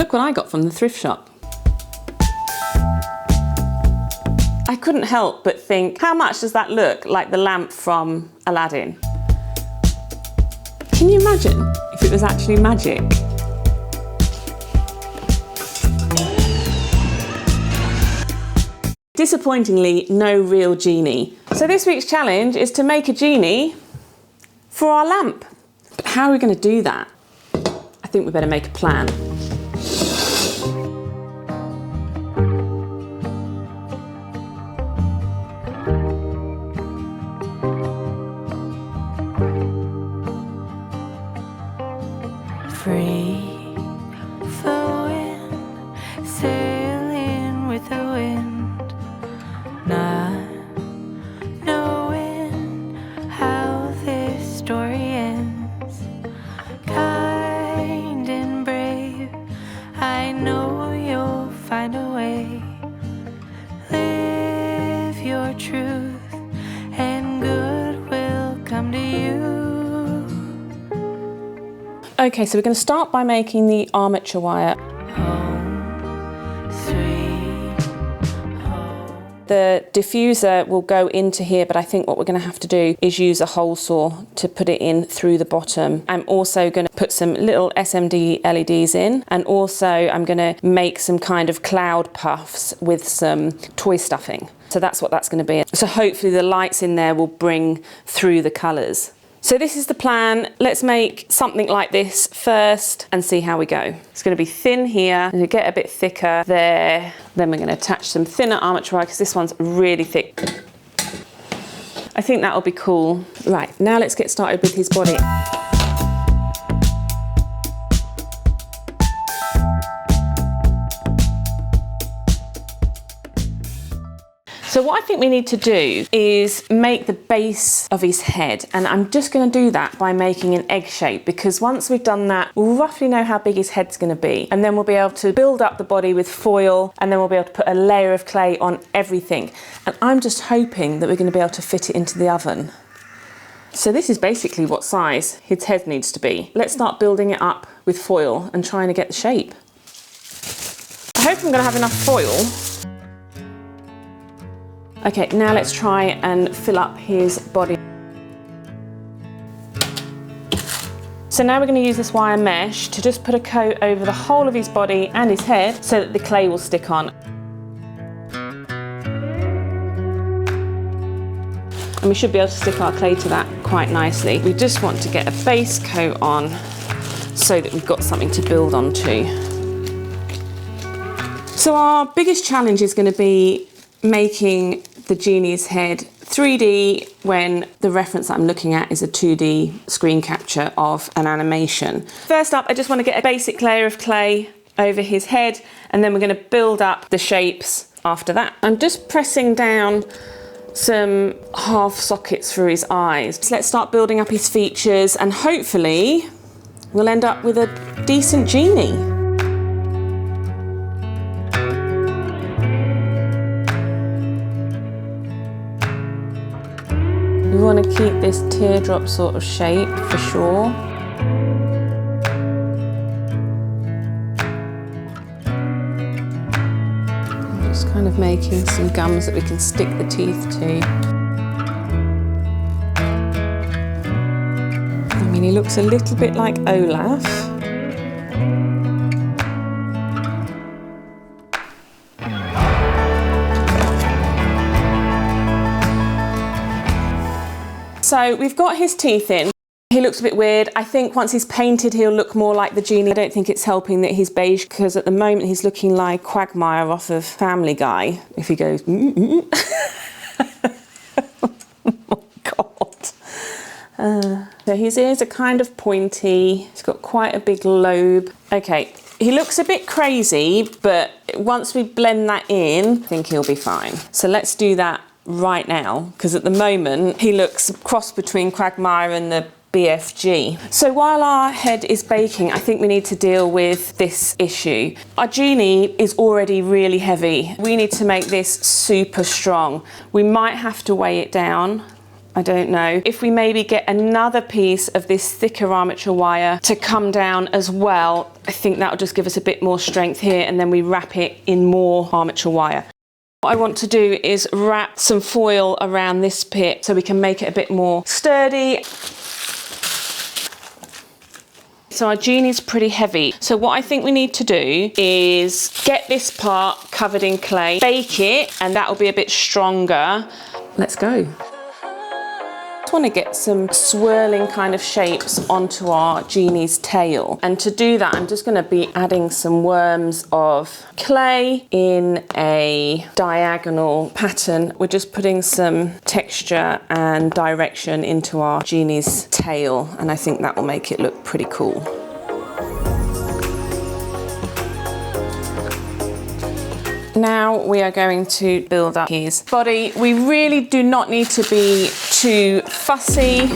Look what I got from the thrift shop. I couldn't help but think, how much does that look like the lamp from Aladdin? Can you imagine if it was actually magic? Disappointingly, no real genie. So this week's challenge is to make a genie for our lamp. But how are we going to do that? I think we better make a plan. Free flowing, sailing with the wind, not knowing how this story ends. Kind and brave, I know you'll find a way. Live your truth and good will come to you. Okay, so we're going to start by making the armature wire. The diffuser will go into here, but I think what we're going to have to do is use a hole saw to put it in through the bottom. I'm also going to put some little SMD LEDs in, and also I'm going to make some kind of cloud puffs with some toy stuffing. So that's what that's going to be. So hopefully the lights in there will bring through the colours. So this is the plan. Let's make something like this first and see how we go. It's going to be thin here, and get a bit thicker there. Then we're going to attach some thinner armature wire because this one's really thick. I think that'll be cool. Right, now let's get started with his body. So what I think we need to do is make the base of his head, and I'm just going to do that by making an egg shape, because once we've done that, we'll roughly know how big his head's going to be, and then we'll be able to build up the body with foil, and then we'll be able to put a layer of clay on everything. And I'm just hoping that we're going to be able to fit it into the oven. So this is basically what size his head needs to be. Let's start building it up with foil and trying to get the shape. I hope I'm going to have enough foil. Okay, now let's try and fill up his body. So now we're going to use this wire mesh to just put a coat over the whole of his body and his head so that the clay will stick on. And we should be able to stick our clay to that quite nicely. We just want to get a base coat on so that we've got something to build onto. So our biggest challenge is going to be making the genie's head 3D when the reference that I'm looking at is a 2D screen capture of an animation. First up, I just want to get a basic layer of clay over his head, and then we're going to build up the shapes after that. I'm just pressing down some half sockets for his eyes. So let's start building up his features, and hopefully we'll end up with a decent genie. We want to keep this teardrop sort of shape for sure. I'm just kind of making some gums that we can stick the teeth to. I mean, he looks a little bit like Olaf. So we've got his teeth in. He looks a bit weird. I think once he's painted, he'll look more like the genie. I don't think it's helping that he's beige, because at the moment he's looking like Quagmire off of Family Guy. If he goes, oh my God. So his ears are kind of pointy. He's got quite a big lobe. Okay, he looks a bit crazy, but once we blend that in, I think he'll be fine. So let's do that right now, because at the moment he looks a cross between Quagmire and the BFG. So while our head is baking, I think we need to deal with this issue. Our genie is already really heavy. We need to make this super strong. We might have to weigh it down. I don't know. If we maybe get another piece of this thicker armature wire to come down as well, I think that'll just give us a bit more strength here, and then we wrap it in more armature wire. What I want to do is wrap some foil around this pit so we can make it a bit more sturdy. So our Genie's pretty heavy. So what I think we need to do is get this part covered in clay, bake it, and that'll be a bit stronger. Let's go. I want to get some swirling kind of shapes onto our Genie's tail, and to do that I'm just going to be adding some worms of clay in a diagonal pattern. We're just putting some texture and direction into our Genie's tail, and I think that will make it look pretty cool. Now we are going to build up his body. We really do not need to be too fussy.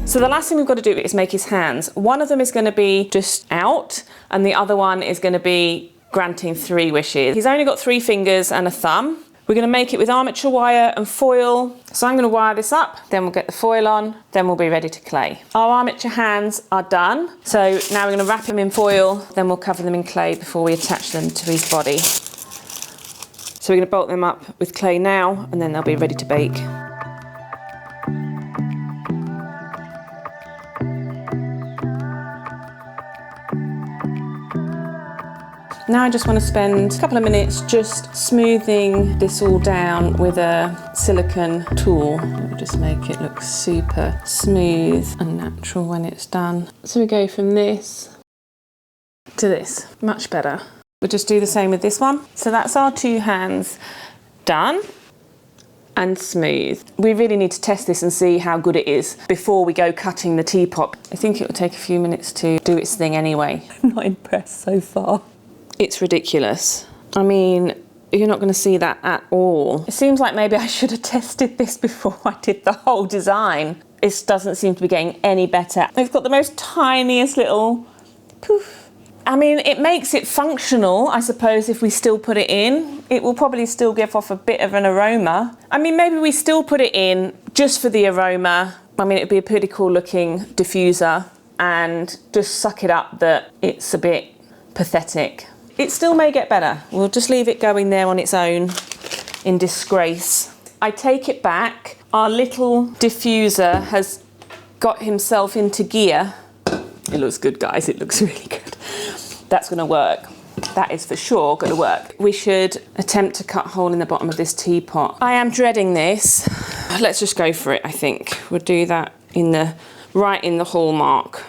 So the last thing we've got to do is make his hands. One of them is going to be just out, and the other one is going to be granting 3 wishes. He's only got 3 fingers and a thumb. We're going to make it with armature wire and foil. So I'm going to wire this up, then we'll get the foil on, then we'll be ready to clay. Our armature hands are done. So now we're going to wrap them in foil, then we'll cover them in clay before we attach them to his body. So we're going to bolt them up with clay now, and then they'll be ready to bake. Now I just want to spend a couple of minutes just smoothing this all down with a silicone tool. It'll just make it look super smooth and natural when it's done. So we go from this to this, much better. We'll just do the same with this one. So that's our 2 hands done and smooth. We really need to test this and see how good it is before we go cutting the teapot. I think it will take a few minutes to do its thing anyway. I'm not impressed so far. It's ridiculous. I mean, you're not going to see that at all. It seems like maybe I should have tested this before I did the whole design. This doesn't seem to be getting any better. It's got the most tiniest little poof. I mean, it makes it functional, I suppose, if we still put it in. It will probably still give off a bit of an aroma. I mean, maybe we still put it in just for the aroma. I mean, it'd be a pretty cool looking diffuser, and just suck it up that it's a bit pathetic. It still may get better. We'll just leave it going there on its own in disgrace. I take it back. Our little diffuser has got himself into gear. It looks good, guys. It looks really good. That's going to work. That is for sure going to work. We should attempt to cut a hole in the bottom of this teapot. I am dreading this. Let's just go for it, I think. We'll do that right in the hallmark.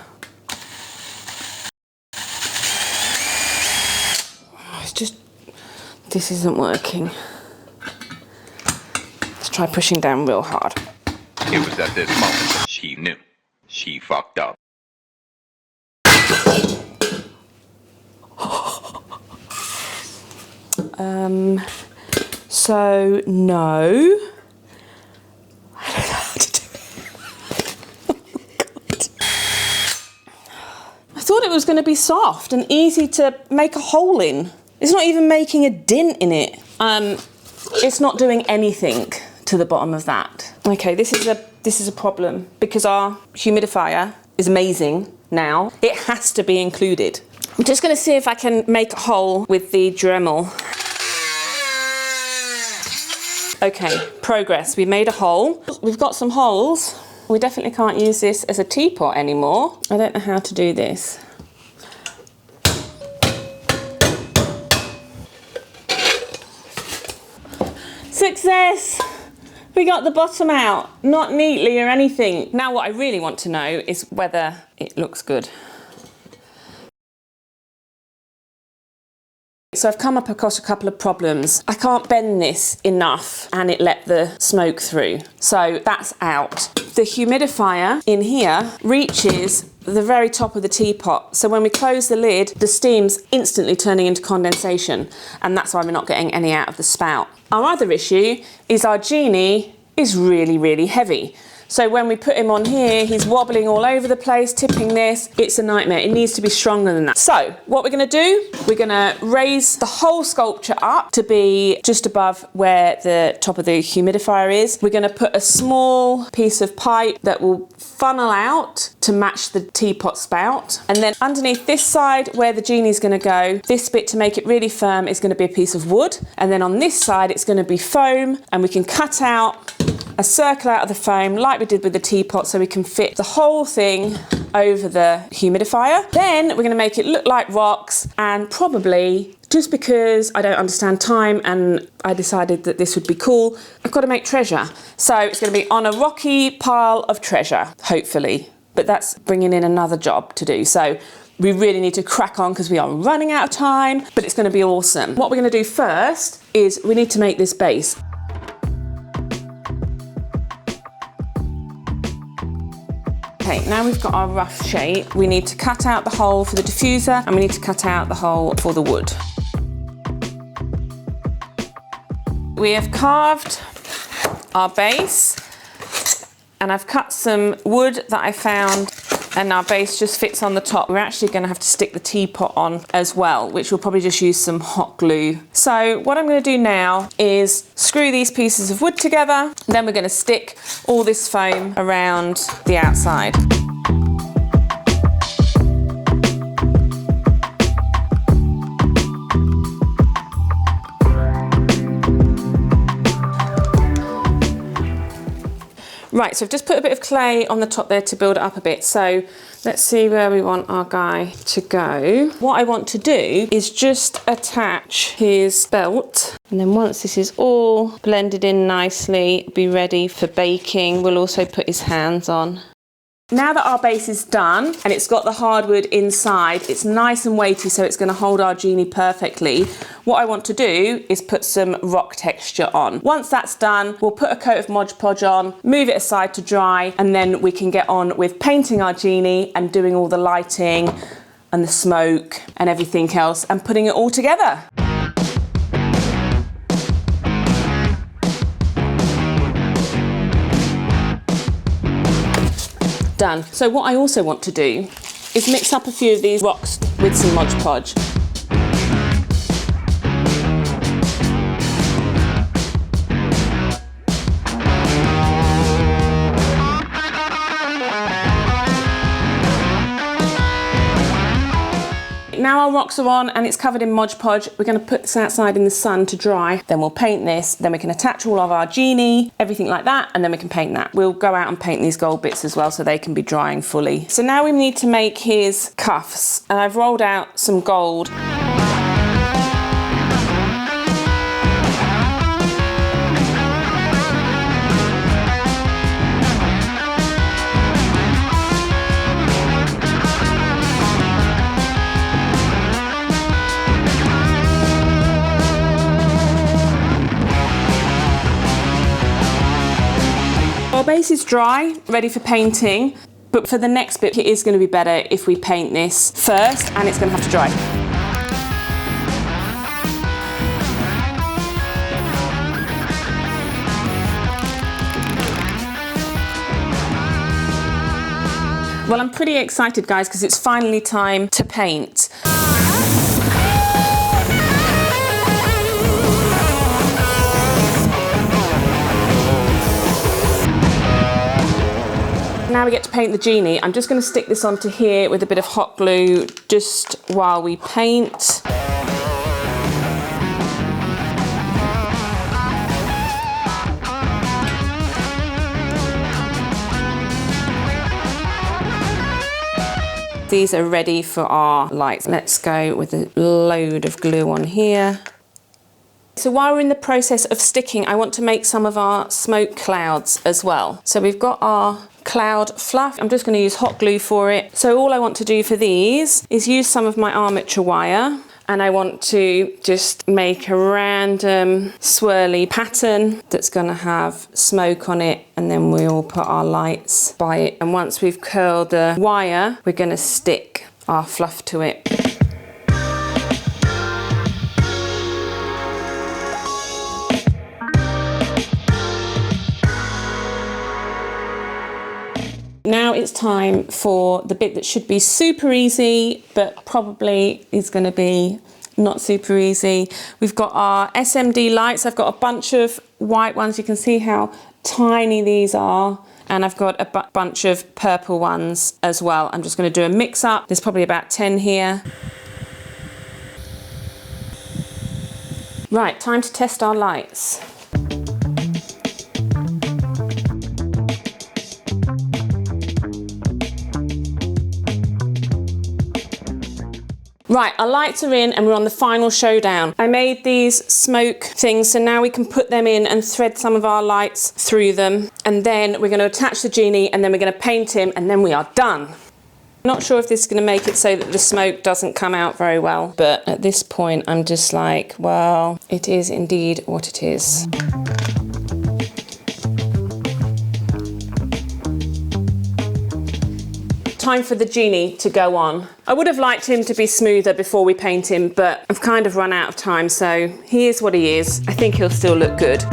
This isn't working. Let's try pushing down real hard. It was at this moment she knew. She fucked up. So no. I don't know how to do it. Oh, God. I thought it was going to be soft and easy to make a hole in. It's not even making a dent in it. It's not doing anything to the bottom of that. Okay, this is a problem because our humidifier is amazing now. It has to be included. I'm just going to see if I can make a hole with the Dremel. Okay, progress. We made a hole. We've got some holes. We definitely can't use this as a teapot anymore. I don't know how to do this. Success! We got the bottom out, not neatly or anything. Now what I really want to know is whether it looks good. So I've come up across a couple of problems. I can't bend this enough and it let the smoke through. So that's out. The humidifier in here reaches the very top of the teapot. So when we close the lid, the steam's instantly turning into condensation, and that's why we're not getting any out of the spout. Our other issue is our Genie is really, really heavy. So when we put him on here, he's wobbling all over the place, tipping this. It's a nightmare. It needs to be stronger than that. So what we're going to do, we're going to raise the whole sculpture up to be just above where the top of the humidifier is. We're going to put a small piece of pipe that will funnel out to match the teapot spout. And then underneath this side where the Genie is going to go, this bit to make it really firm is going to be a piece of wood. And then on this side, it's going to be foam, and we can cut out a circle out of the foam like we did with the teapot so we can fit the whole thing over the humidifier. Then we're going to make it look like rocks, and probably, just because I don't understand time and I decided that this would be cool, I've got to make treasure. So it's going to be on a rocky pile of treasure, hopefully. But that's bringing in another job to do. So we really need to crack on because we are running out of time, but it's going to be awesome. What we're going to do first is we need to make this base. Okay, now we've got our rough shape. We need to cut out the hole for the diffuser, and we need to cut out the hole for the wood. We have carved our base, and I've cut some wood that I found, and our base just fits on the top. We're actually going to have to stick the teapot on as well, which we'll probably just use some hot glue. So what I'm going to do now is screw these pieces of wood together, then we're going to stick all this foam around the outside. Right, so I've just put a bit of clay on the top there to build it up a bit. So let's see where we want our guy to go. What I want to do is just attach his belt. And then once this is all blended in nicely, be ready for baking. We'll also put his hands on. Now that our base is done and it's got the hardwood inside, it's nice and weighty, so it's going to hold our Genie perfectly. What I want to do is put some rock texture on. Once that's done, we'll put a coat of Mod Podge on, move it aside to dry, and then we can get on with painting our Genie and doing all the lighting and the smoke and everything else and putting it all together. Done. So what I also want to do is mix up a few of these rocks with some Mod Podge. Now our rocks are on and it's covered in Mod Podge. We're going to put this outside in the sun to dry. Then we'll paint this. Then we can attach all of our Genie, everything like that, and then we can paint that. We'll go out and paint these gold bits as well so they can be drying fully. So now we need to make his cuffs. And I've rolled out some gold. Our base is dry, ready for painting, but for the next bit it is going to be better if we paint this first, and it's going to have to dry. Well, I'm pretty excited, guys, because it's finally time to paint. Now we get to paint the Genie. I'm just going to stick this onto here with a bit of hot glue just while we paint. These are ready for our lights. Let's go with a load of glue on here. So while we're in the process of sticking, I want to make some of our smoke clouds as well. So we've got our cloud fluff. I'm just going to use hot glue for it. So all I want to do for these is use some of my armature wire, and I want to just make a random swirly pattern that's going to have smoke on it, and then we'll put our lights by it. And once we've curled the wire, we're going to stick our fluff to it. Now it's time for the bit that should be super easy, but probably is going to be not super easy. We've got our SMD lights. I've got a bunch of white ones. You can see how tiny these are. And I've got a bunch of purple ones as well. I'm just going to do a mix up. There's probably about 10 here. Right, time to test our lights. Right, our lights are in and we're on the final showdown. I made these smoke things, so now we can put them in and thread some of our lights through them. And then we're going to attach the genie and then we're going to paint him and then we are done. I'm not sure if this is going to make it so that the smoke doesn't come out very well, but at this point I'm just like, well, it is indeed what it is. Time for the genie to go on. I would have liked him to be smoother before we paint him, but I've kind of run out of time, so he is what he is. I think he'll still look good.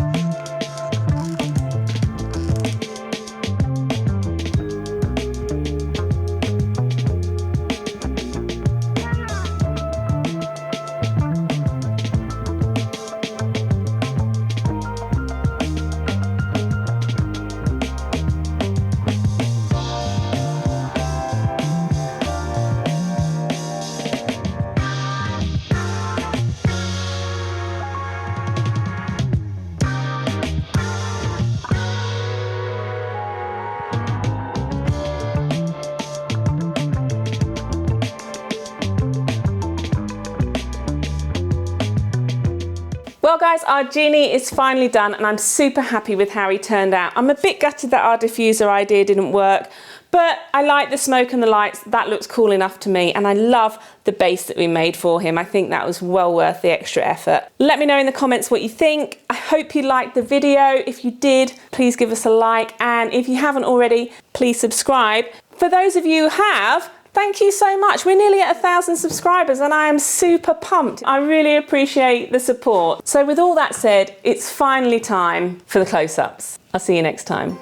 Well guys, our genie is finally done and I'm super happy with how he turned out. I'm a bit gutted that our diffuser idea didn't work, but I like the smoke and the lights. That looks cool enough to me, and I love the base that we made for him. I think that was well worth the extra effort. Let me know in the comments what you think. I hope you liked the video. If you did, please give us a like, and if you haven't already, please subscribe. For those of you who have, thank you so much. We're nearly at 1,000 subscribers and I am super pumped. I really appreciate the support. So with all that said, it's finally time for the close-ups. I'll see you next time.